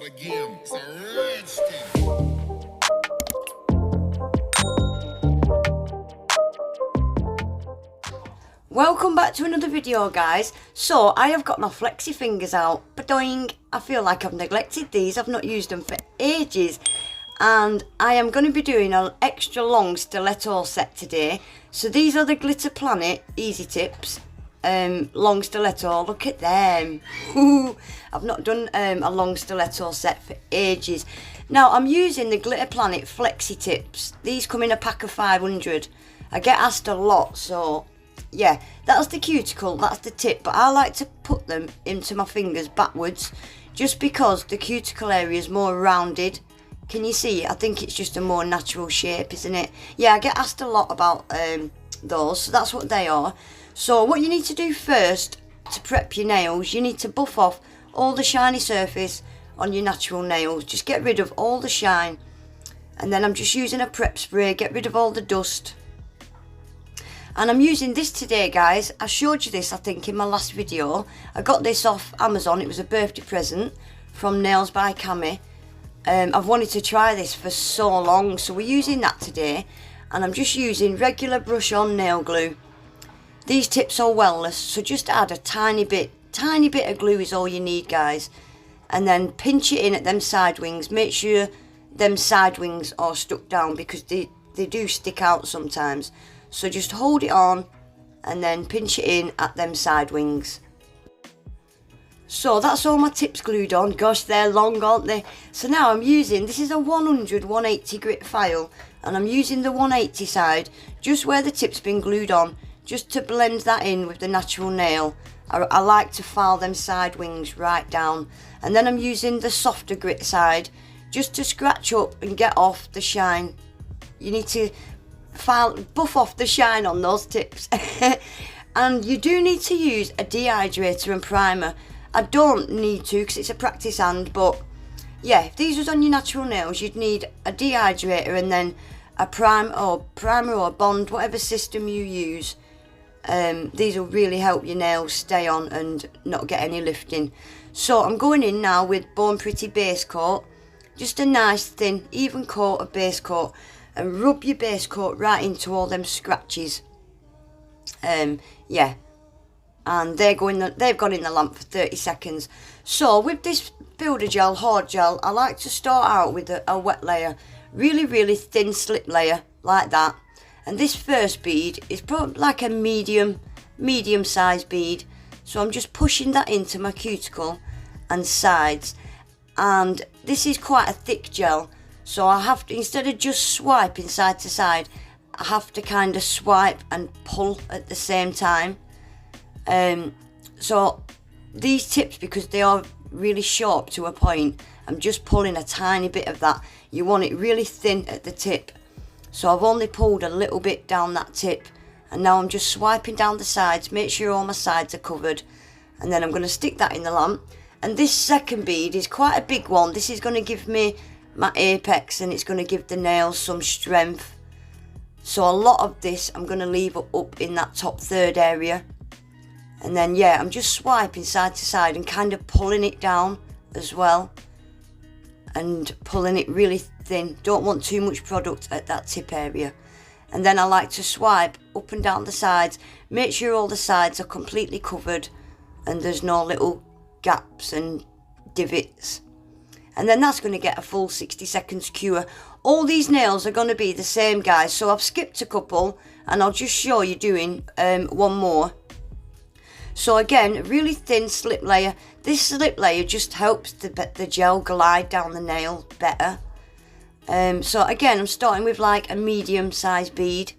again. It's a rich thing. Welcome back to another video, guys. So I have got my flexi fingers out. Badoing! I feel like I've neglected these. I've not used them for ages. And I am going to be doing an extra long stiletto set today. So these are the Glitter Planet Easy Tips long stiletto. Look at them. I've not done a long stiletto set for ages. Now I'm using the Glitter Planet Flexi Tips. These come in a pack of 500. I get asked a lot, so yeah, that's the cuticle, that's the tip, but I like to put them into my fingers backwards just because the cuticle area is more rounded. Can you see? I think it's just a more natural shape, isn't it? Yeah, I get asked a lot about those, so that's what they are. So what you need to do first to prep your nails, you need to buff off all the shiny surface on your natural nails. Just get rid of all the shine, and then I'm just using a prep spray, get rid of all the dust. And I'm using this today, guys. I showed you this, I think, in my last video. I got this off Amazon. It was a birthday present from Nails by Cami. I've wanted to try this for so long, so we're using that today. And I'm just using regular brush-on nail glue. These tips are wellless, so just add a tiny bit of glue is all you need, guys. And then pinch it in at them side wings. Make sure them side wings are stuck down because they do stick out sometimes. So just hold it on and then pinch it in at them side wings. So that's all my tips glued on. Gosh, they're long, aren't they? So now I'm using, this is a 100-180 grit file, and I'm using the 180 side just where the tip's been glued on, just to blend that in with the natural nail. I like to file them side wings right down, and then I'm using the softer grit side just to scratch up and get off the shine. You need to buff off the shine on those tips. And you do need to use a dehydrator and primer. I don't need to because it's a practice hand, but yeah, if these was on your natural nails, you'd need a dehydrator and then a primer or bond, whatever system you use. These will really help your nails stay on and not get any lifting. So I'm going in now with Bone Pretty base coat, just a nice thin even coat of base coat, and rub your base coat right into all them scratches. Yeah, and they've gone in the lamp for 30 seconds. So with this builder gel, hard gel, I like to start out with a wet layer, really thin slip layer like that. And this first bead is probably like a medium sized bead. So I'm just pushing that into my cuticle and sides. And this is quite a thick gel. So I have to, instead of just swiping side to side, I have to kind of swipe and pull at the same time. So these tips, because they are really sharp to a point, I'm just pulling a tiny bit of that. You want it really thin at the tip. So I've only pulled a little bit down that tip. And now I'm just swiping down the sides, make sure all my sides are covered. And then I'm going to stick that in the lamp. And this second bead is quite a big one. This is going to give me my apex, and it's going to give the nails some strength. So a lot of this I'm going to leave up in that top third area. And then yeah, I'm just swiping side to side and kind of pulling it down as well, and pulling it really thin. Don't want too much product at that tip area. And then I like to swipe up and down the sides, make sure all the sides are completely covered and there's no little gaps and divots. And then that's going to get a full 60 seconds cure. All these nails are going to be the same, guys. So I've skipped a couple and I'll just show you doing one more. So again, really thin slip layer. This slip layer just helps the gel glide down the nail better. So again, I'm starting with like a medium sized bead.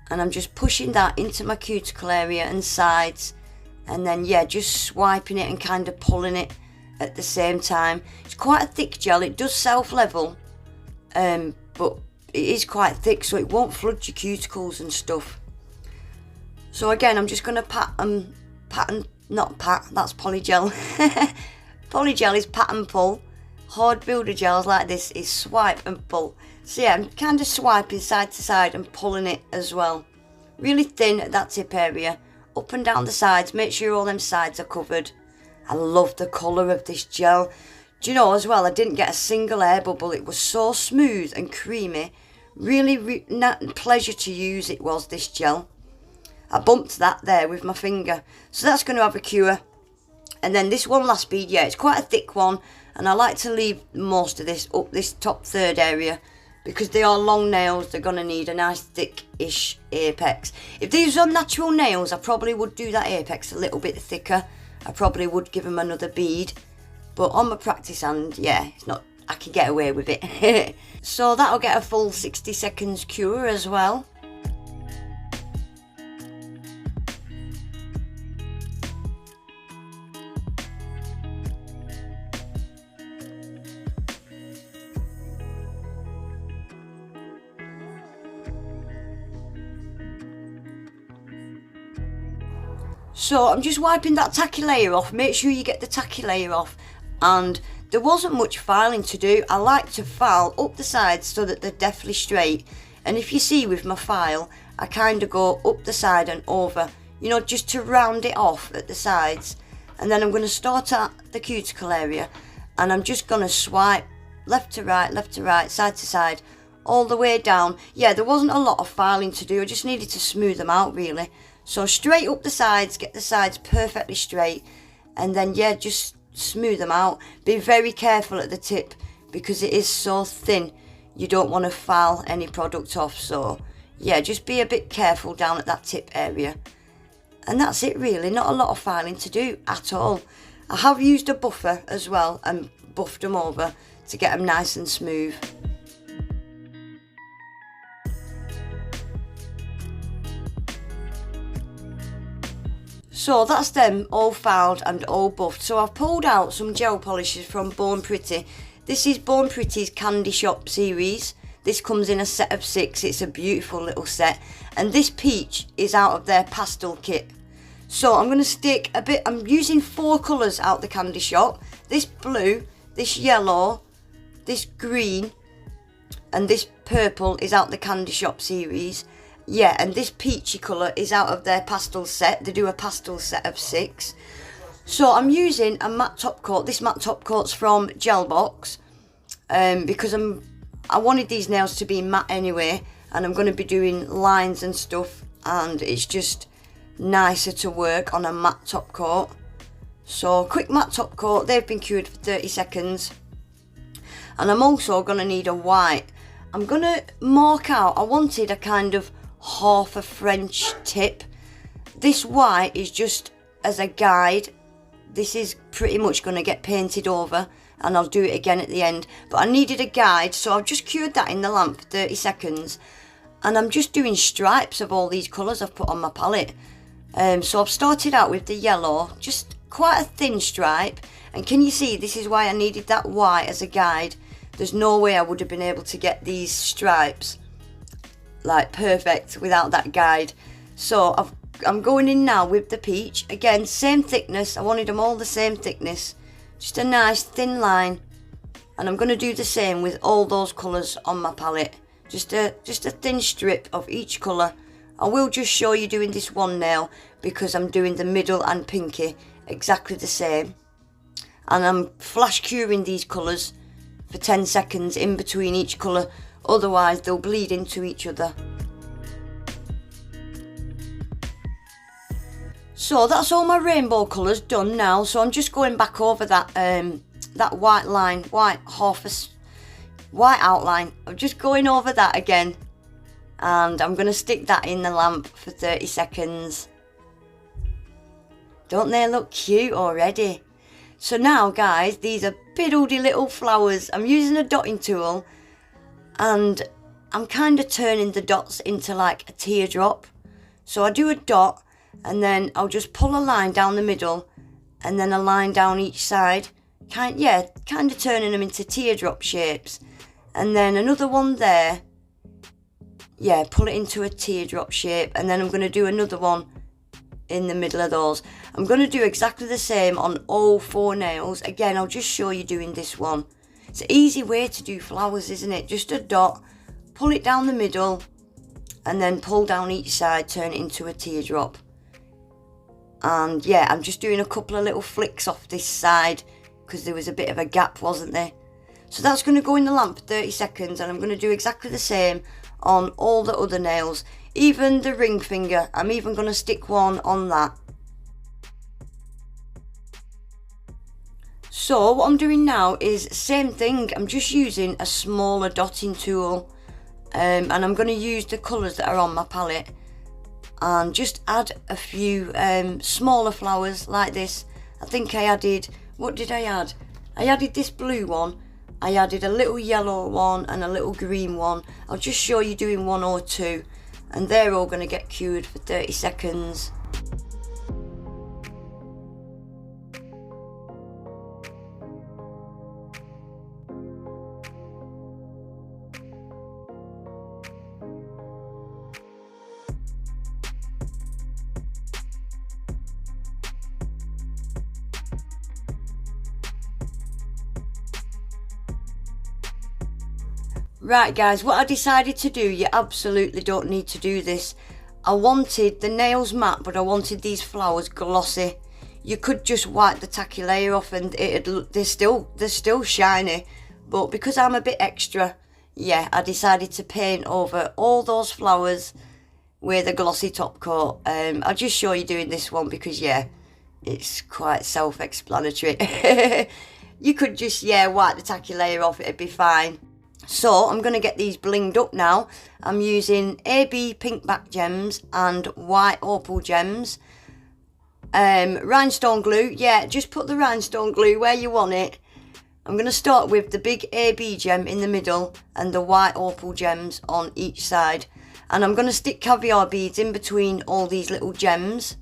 And I'm just pushing that into my cuticle area and sides. And then yeah, just swiping it and kind of pulling it at the same time. It's quite a thick gel. It does self-level, but it is quite thick, so it won't flood your cuticles and stuff. So again, I'm just going to that's polygel. Polygel is pat and pull. Hard builder gels like this is swipe and pull. So yeah, I'm kind of swiping side to side and pulling it as well. Really thin at that tip area. Up and down the sides, make sure all them sides are covered. I love the colour of this gel. Do you know as well, I didn't get a single air bubble. It was so smooth and creamy. Really pleasure to use it was, this gel. I bumped that there with my finger. So that's going to have a cure. And then this one last bead, yeah, it's quite a thick one. And I like to leave most of this up this top third area, because they are long nails. They're going to need a nice thick-ish apex. If these were natural nails, I probably would do that apex a little bit thicker. I probably would give them another bead. But on my practice hand, yeah, it's not, I can get away with it. So that'll get a full 60 seconds cure as well. So I'm just wiping that tacky layer off. Make sure you get the tacky layer off. And there wasn't much filing to do. I like to file up the sides so that they're definitely straight. And if you see with my file, I kind of go up the side and over, you know, just to round it off at the sides. And then I'm going to start at the cuticle area, and I'm just going to swipe left to right, side to side, all the way down. Yeah, there wasn't a lot of filing to do. I just needed to smooth them out, really. So straight up the sides, get the sides perfectly straight, and then, yeah, just smooth them out. Be very careful at the tip, because it is so thin. You don't want to file any product off. So, yeah, just be a bit careful down at that tip area. And that's it, really. Not a lot of filing to do at all. I have used a buffer as well and buffed them over to get them nice and smooth. So that's them all filed and all buffed. So I've pulled out some gel polishes from Born Pretty. This is Born Pretty's Candy Shop series. This comes in a set of 6. It's a beautiful little set. And this peach is out of their pastel kit. So I'm going to stick a bit, I'm using 4 colours out the Candy Shop. This blue, this yellow, this green, and this purple is out the Candy Shop series. Yeah, and this peachy colour is out of their pastel set. They do a pastel set of 6. So I'm using a matte top coat. This matte top coat's from Gelbox, because I wanted these nails to be matte anyway, and I'm going to be doing lines and stuff, and it's just nicer to work on a matte top coat. So quick matte top coat. They've been cured for 30 seconds. And I'm also going to need a white. I'm going to mark out, I wanted a kind of half a French tip. This white is just as a guide. This is pretty much going to get painted over, and I'll do it again at the end. But I needed a guide, so I've just cured that in the lamp for 30 seconds. And I'm just doing stripes of all these colours I've put on my palette. So I've started out with the yellow, just quite a thin stripe. And can you see, this is why I needed that white as a guide. There's no way I would have been able to get these stripes like perfect without that guide. So I'm going in now with the peach. Again, same thickness. I wanted them all the same thickness. Just a nice thin line. And I'm going to do the same with all those colours on my palette. Just a thin strip of each colour. I will just show you doing this one nail, because I'm doing the middle and pinky exactly the same. And I'm flash curing these colours for 10 seconds in between each colour. Otherwise they'll bleed into each other. So that's all my rainbow colours done now. So I'm just going back over that that white line, white outline. I'm just going over that again, and I'm going to stick that in the lamp for 30 seconds. Don't they look cute already? So now, guys, these are piddledy little flowers. I'm using a dotting tool, and I'm kind of turning the dots into like a teardrop. So I do a dot, and then I'll just pull a line down the middle, and then a line down each side. Kind of turning them into teardrop shapes. And then another one there. Yeah, pull it into a teardrop shape. And then I'm going to do another one in the middle of those. I'm going to do exactly the same on all 4 nails. Again, I'll just show you doing this one. It's an easy way to do flowers, isn't it? Just a dot, pull it down the middle, and then pull down each side, turn it into a teardrop. And yeah, I'm just doing a couple of little flicks off this side because there was a bit of a gap, wasn't there? So that's going to go in the lamp for 30 seconds, and I'm going to do exactly the same on all the other nails, even the ring finger. I'm even going to stick one on that. So what I'm doing now is same thing. I'm just using a smaller dotting tool, and I'm going to use the colours that are on my palette and just add a few smaller flowers like this. I think I added, what did I add? I added this blue one, I added a little yellow one and a little green one. I'll just show you doing 1 or 2, and they're all going to get cured for 30 seconds. Right guys, what I decided to do, you absolutely don't need to do this. I wanted the nails matte, but I wanted these flowers glossy. You could just wipe the tacky layer off and they're still shiny. But because I'm a bit extra, yeah, I decided to paint over all those flowers with a glossy top coat. I'll just show you doing this one because, yeah, it's quite self-explanatory. You could just, yeah, wipe the tacky layer off, it'd be fine. So I'm going to get these blinged up now. I'm using AB pink back gems and white opal gems. Rhinestone glue, yeah, just put the rhinestone glue where you want it. I'm going to start with the big AB gem in the middle and the white opal gems on each side. And I'm going to stick caviar beads in between all these little gems.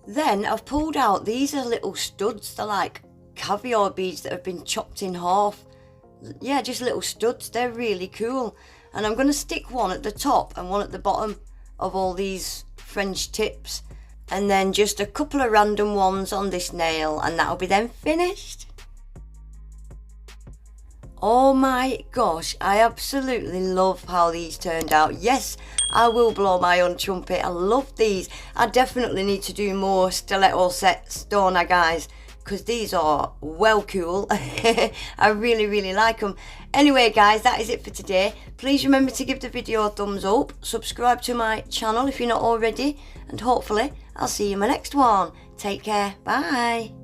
Then I've pulled out, these are little studs, they're like caviar beads that have been chopped in half. Yeah, just little studs, they're really cool. And I'm going to stick one at the top and one at the bottom of all these French tips. And then just a couple of random ones on this nail, and that'll be then finished. Oh my gosh, I absolutely love how these turned out. Yes, I will blow my own trumpet. I love these. I definitely need to do more stiletto sets, don't I guys? Because these are well cool. I really like them. Anyway guys, that is it for today. Please remember to give the video a thumbs up. Subscribe to my channel if you're not already. And hopefully I'll see you in my next one. Take care. Bye.